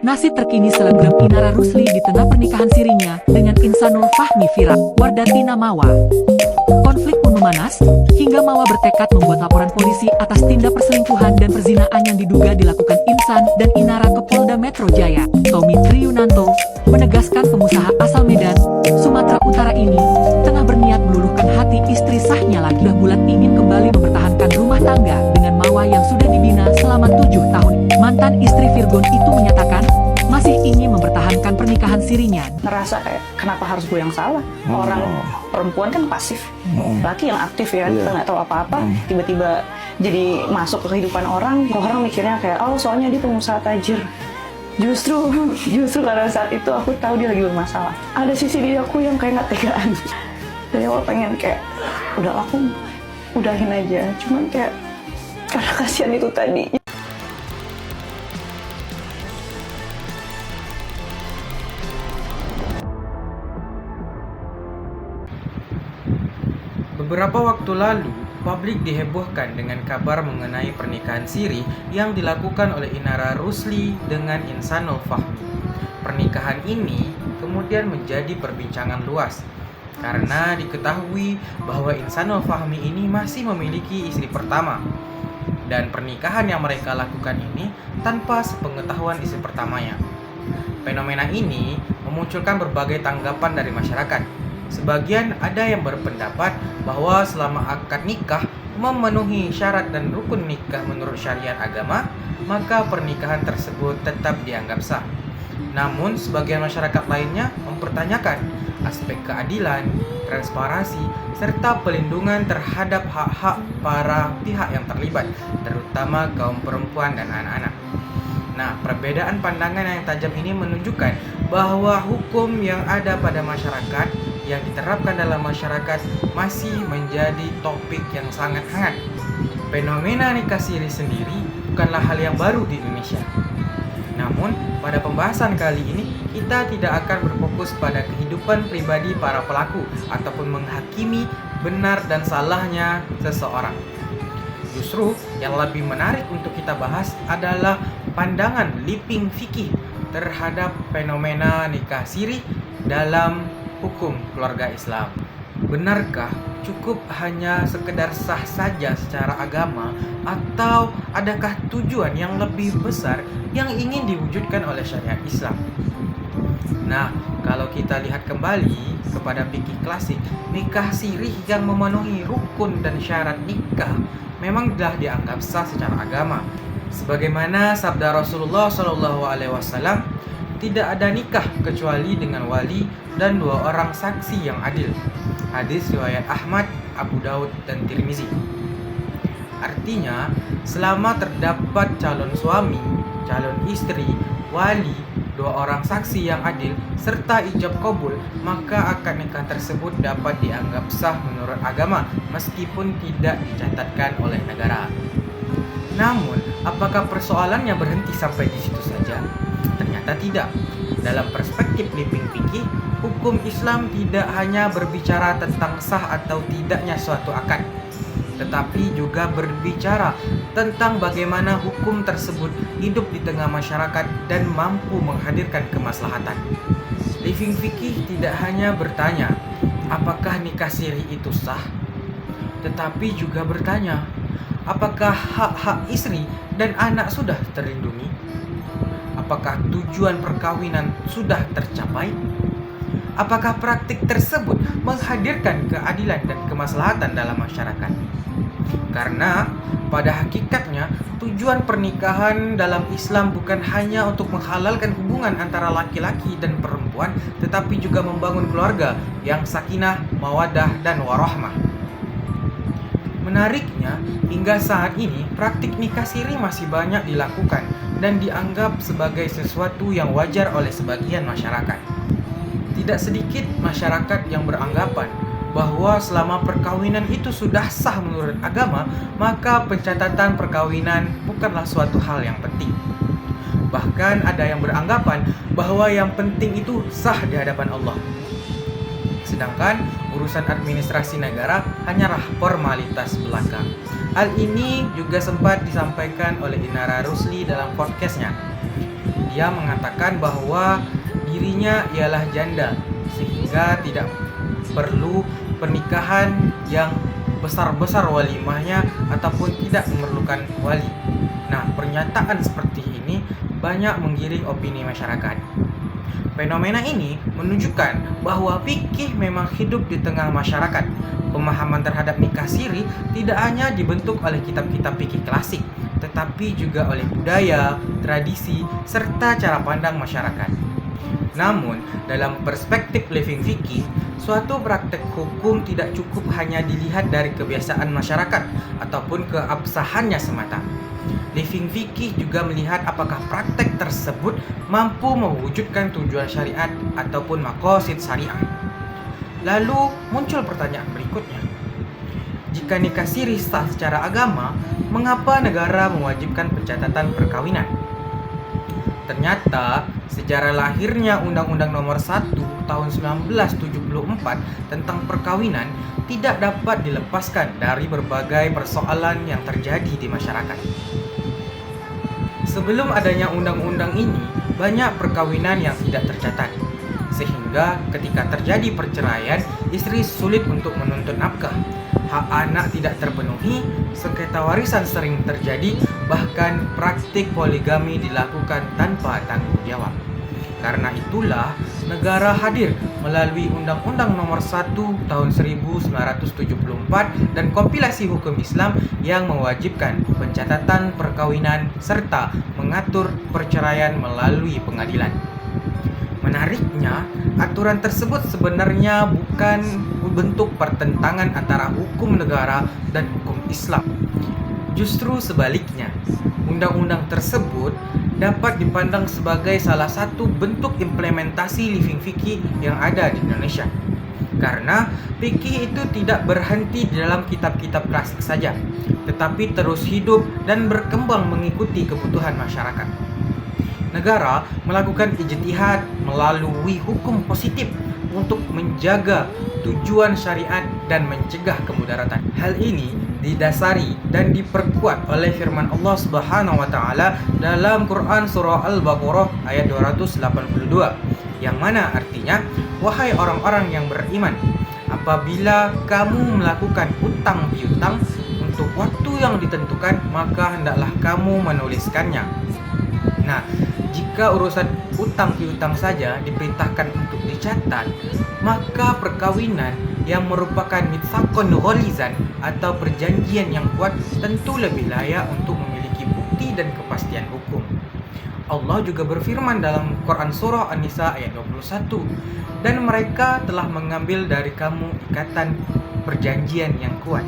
Nasib terkini selebgram Inara Rusli di tengah pernikahan sirinya dengan Insanul Fahmi Vira, Wardatina Mawa. Konflik pun memanas, hingga Mawa bertekad membuat laporan polisi atas tindak perselingkuhan dan perzinaan yang diduga dilakukan Insan dan Inara ke Polda Metro Jaya. Tommy Triunanto menegaskan pengusaha asal Medan, Sumatera Utara ini tengah berniat meluluhkan hati istri sahnya lagi. Sudah bulat ingin kembali mempertahankan rumah tangga dengan Mawa yang sudah dibina selama 7 tahun. Mantan istri Virgon itu menyatakan masih ingin mempertahankan pernikahan sirinya. Ngerasa kayak kenapa harus gue yang salah? Orang perempuan kan pasif, laki yang aktif ya, kita nggak tahu apa-apa, tiba-tiba jadi masuk ke kehidupan orang. Orang mikirnya kayak, oh soalnya dia pengusaha tajir. Justru karena saat itu aku tahu dia lagi bermasalah. Ada sisi diri aku yang kayak nggak tegaan. Dari awal pengen kayak, udah aku udahin aja. Cuman kayak karena kasihan itu tadi. Beberapa waktu lalu, publik dihebohkan dengan kabar mengenai pernikahan siri yang dilakukan oleh Inara Rusli dengan Insanul Fahmi. Pernikahan ini kemudian menjadi perbincangan luas karena diketahui bahwa Insanul Fahmi ini masih memiliki istri pertama. Dan pernikahan yang mereka lakukan ini tanpa sepengetahuan istri pertamanya. Fenomena ini memunculkan berbagai tanggapan dari masyarakat. Sebagian ada yang berpendapat bahwa selama akad nikah memenuhi syarat dan rukun nikah menurut syariat agama, maka pernikahan tersebut tetap dianggap sah. Namun sebagian masyarakat lainnya mempertanyakan aspek keadilan, transparansi, serta pelindungan terhadap hak-hak para pihak yang terlibat, terutama kaum perempuan dan anak-anak. Nah, perbedaan pandangan yang tajam ini menunjukkan bahwa hukum yang ada pada masyarakat, yang diterapkan dalam masyarakat, masih menjadi topik yang sangat hangat. Fenomena nikah siri sendiri bukanlah hal yang baru di Indonesia. Namun, pada pembahasan kali ini, kita tidak akan berfokus pada kehidupan pribadi para pelaku ataupun menghakimi benar dan salahnya seseorang. Justru yang lebih menarik untuk kita bahas adalah pandangan Liping Fikih terhadap fenomena nikah siri dalam hukum keluarga Islam. Benarkah cukup hanya sekedar sah saja secara agama, atau adakah tujuan yang lebih besar yang ingin diwujudkan oleh syariat Islam? Nah, kalau kita lihat kembali kepada fikih klasik, nikah siri yang memenuhi rukun dan syarat nikah memang telah dianggap sah secara agama. Sebagaimana sabda Rasulullah SAW, tidak ada nikah kecuali dengan wali dan 2 orang saksi yang adil. Hadis riwayat Ahmad, Abu Daud, dan Tirmizi. Artinya, selama terdapat calon suami, calon istri, wali, 2 orang saksi yang adil, serta ijab kabul, maka akad nikah tersebut dapat dianggap sah menurut agama meskipun tidak dicatatkan oleh negara. Namun, apakah persoalannya berhenti sampai di situ saja? Ternyata tidak. Dalam perspektif Liping Fikih, hukum Islam tidak hanya berbicara tentang sah atau tidaknya suatu akad, tetapi juga berbicara tentang bagaimana hukum tersebut hidup di tengah masyarakat dan mampu menghadirkan kemaslahatan. Liping Fikih tidak hanya bertanya, apakah nikah siri itu sah? Tetapi juga bertanya, apakah hak-hak istri dan anak sudah terlindungi? Apakah tujuan perkawinan sudah tercapai? Apakah praktik tersebut menghadirkan keadilan dan kemaslahatan dalam masyarakat? Karena pada hakikatnya tujuan pernikahan dalam Islam bukan hanya untuk menghalalkan hubungan antara laki-laki dan perempuan, tetapi juga membangun keluarga yang sakinah, mawaddah, dan warahmah. Menariknya, hingga saat ini praktik nikah siri masih banyak dilakukan dan dianggap sebagai sesuatu yang wajar oleh sebagian masyarakat. Tidak sedikit masyarakat yang beranggapan bahwa selama perkawinan itu sudah sah menurut agama, maka pencatatan perkawinan bukanlah suatu hal yang penting. Bahkan ada yang beranggapan bahwa yang penting itu sah di hadapan Allah. Sedangkan urusan administrasi negara hanyalah formalitas belaka. Hal ini juga sempat disampaikan oleh Inara Rusli dalam podcastnya. Ia mengatakan bahwa dirinya ialah janda sehingga tidak perlu pernikahan yang besar-besar walimahnya ataupun tidak memerlukan wali. Nah, pernyataan seperti ini banyak menggiring opini masyarakat. Fenomena ini menunjukkan bahwa fikih memang hidup di tengah masyarakat. Pemahaman terhadap nikah siri tidak hanya dibentuk oleh kitab-kitab fikih klasik, tetapi juga oleh budaya, tradisi, serta cara pandang masyarakat. Namun, dalam perspektif living fikih, suatu praktek hukum tidak cukup hanya dilihat dari kebiasaan masyarakat ataupun keabsahannya semata. Living fikih juga melihat apakah praktek tersebut mampu mewujudkan tujuan syariat ataupun maqasid syariah. Lalu muncul pertanyaan berikutnya. Jika nikah siri sah secara agama, mengapa negara mewajibkan pencatatan perkawinan? Ternyata, sejarah lahirnya Undang-Undang Nomor 1 Tahun 1974 tentang perkawinan tidak dapat dilepaskan dari berbagai persoalan yang terjadi di masyarakat. Sebelum adanya undang-undang ini, banyak perkawinan yang tidak tercatat, sehingga ketika terjadi perceraian, istri sulit untuk menuntut nafkah. Hak anak tidak terpenuhi, sengketa warisan sering terjadi, bahkan praktik poligami dilakukan tanpa tanggung jawab. Karena itulah, negara hadir melalui Undang-Undang Nomor 1 Tahun 1974 dan kompilasi hukum Islam yang mewajibkan pencatatan perkawinan serta mengatur perceraian melalui pengadilan. Menariknya, aturan tersebut sebenarnya bukan bentuk pertentangan antara hukum negara dan hukum Islam. Justru sebaliknya, undang-undang tersebut dapat dipandang sebagai salah satu bentuk implementasi living fikih yang ada di Indonesia. Karena fikih itu tidak berhenti di dalam kitab-kitab klasik saja, tetapi terus hidup dan berkembang mengikuti kebutuhan masyarakat. Negara melakukan ijtihad melalui hukum positif untuk menjaga tujuan syariat dan mencegah kemudaratan. Hal ini didasari dan diperkuat oleh firman Allah Subhanahu wa taala dalam Quran surah Al-Baqarah ayat 282 yang mana artinya, wahai orang-orang yang beriman, apabila kamu melakukan utang piutang untuk waktu yang ditentukan, maka hendaklah kamu menuliskannya. Nah, jika urusan utang piutang saja diperintahkan untuk dicatat, maka perkawinan yang merupakan mitsaqun ghalizan atau perjanjian yang kuat tentu lebih layak untuk memiliki bukti dan kepastian hukum. Allah juga berfirman dalam Quran surah An-Nisa ayat 21, dan mereka telah mengambil dari kamu ikatan perjanjian yang kuat.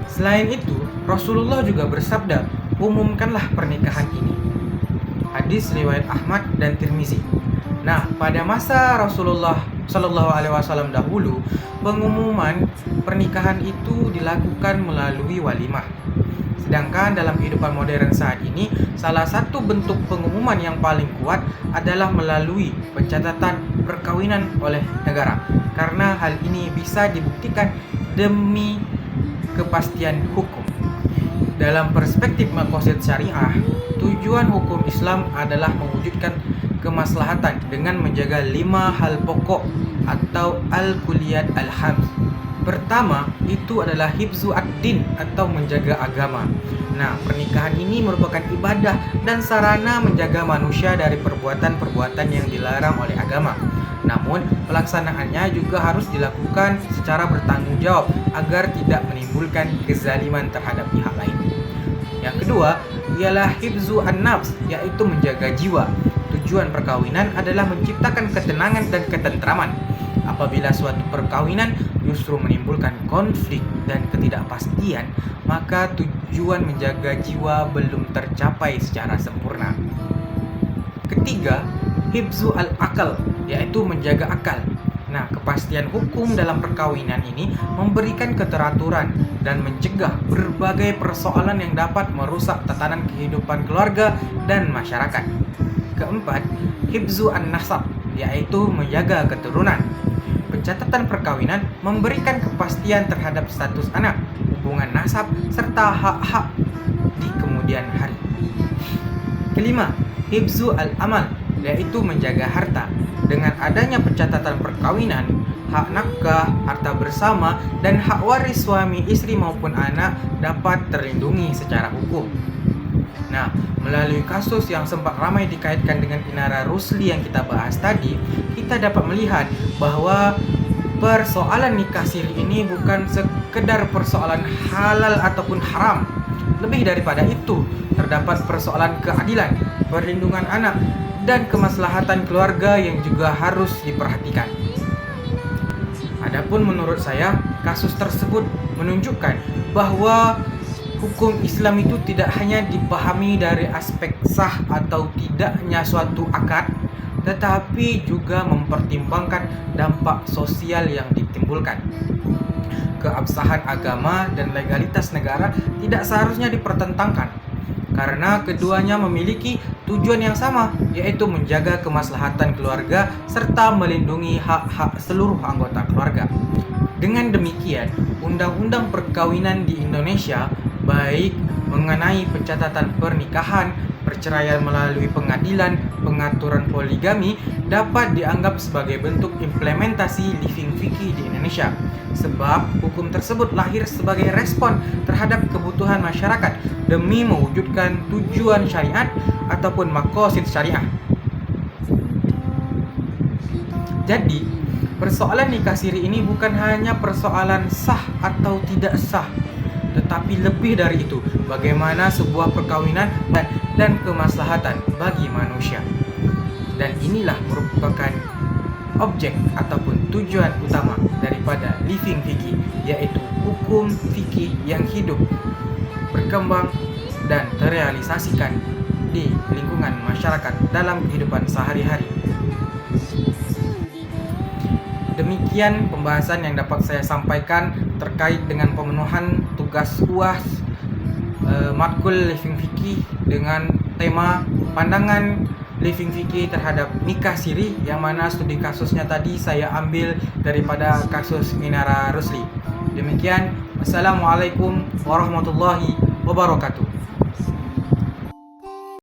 Selain itu, Rasulullah juga bersabda, umumkanlah pernikahan ini. Hadis riwayat Ahmad dan Tirmizi. Nah, pada masa Rasulullah Shallallahu Alaihi Wasallam dahulu, pengumuman pernikahan itu dilakukan melalui walimah. Sedangkan dalam kehidupan modern saat ini, salah satu bentuk pengumuman yang paling kuat adalah melalui pencatatan perkawinan oleh negara. Karena hal ini bisa dibuktikan demi kepastian hukum. Dalam perspektif maqasid syariah, tujuan hukum Islam adalah mewujudkan kemaslahatan dengan menjaga 5 hal pokok atau al-kulliyat al-khams. Pertama, itu adalah hifzu ad-din atau menjaga agama. Nah, pernikahan ini merupakan ibadah dan sarana menjaga manusia dari perbuatan-perbuatan yang dilarang oleh agama. Namun, pelaksanaannya juga harus dilakukan secara bertanggung jawab agar tidak menimbulkan kezaliman terhadap pihak lain. Yang kedua, ialah hifzu an-nafs, yaitu menjaga jiwa. Tujuan perkawinan adalah menciptakan ketenangan dan ketentraman. Apabila suatu perkawinan justru menimbulkan konflik dan ketidakpastian, maka tujuan menjaga jiwa belum tercapai secara sempurna. Ketiga, hifzu al-akal, yaitu menjaga akal. Nah, kepastian hukum dalam perkawinan ini memberikan keteraturan dan mencegah berbagai persoalan yang dapat merusak tatanan kehidupan keluarga dan masyarakat. Keempat, hifzu an-nasab, yaitu menjaga keturunan. Pencatatan perkawinan memberikan kepastian terhadap status anak, hubungan nasab, serta hak-hak di kemudian hari. Kelima, hibzu al-amal, yaitu menjaga harta. Dengan adanya pencatatan perkawinan, hak nafkah, harta bersama, dan hak waris suami, istri maupun anak dapat terlindungi secara hukum. Nah, melalui kasus yang sempat ramai dikaitkan dengan Inara Rusli yang kita bahas tadi, kita dapat melihat bahwa persoalan nikah siri ini bukan sekedar persoalan halal ataupun haram. Lebih daripada itu, terdapat persoalan keadilan, perlindungan anak, dan kemaslahatan keluarga yang juga harus diperhatikan. Adapun menurut saya, kasus tersebut menunjukkan bahwa hukum Islam itu tidak hanya dipahami dari aspek sah atau tidaknya suatu akad, tetapi juga mempertimbangkan dampak sosial yang ditimbulkan. Keabsahan agama dan legalitas negara tidak seharusnya dipertentangkan, karena keduanya memiliki tujuan yang sama, yaitu menjaga kemaslahatan keluarga serta melindungi hak-hak seluruh anggota keluarga. Dengan demikian, undang-undang perkawinan di Indonesia, baik mengenai pencatatan pernikahan, perceraian melalui pengadilan, pengaturan poligami, dapat dianggap sebagai bentuk implementasi living fikih di Indonesia. Sebab hukum tersebut lahir sebagai respon terhadap kebutuhan masyarakat demi mewujudkan tujuan syariat ataupun maqasid syariah. Jadi, persoalan nikah siri ini bukan hanya persoalan sah atau tidak sah, tetapi lebih dari itu, bagaimana sebuah perkawinan dan kemaslahatan bagi manusia. Dan inilah merupakan objek ataupun tujuan utama daripada living fikih, yaitu hukum fikih yang hidup, berkembang, dan terrealisasikan di lingkungan masyarakat dalam kehidupan sehari-hari. Demikian pembahasan yang dapat saya sampaikan terkait dengan pemenuhan tugas UAS matkul living fikih dengan tema pandangan living fikih terhadap nikah siri, yang mana studi kasusnya tadi saya ambil daripada kasus Inara Rusli. Demikian, wassalamualaikum warahmatullahi wabarakatuh.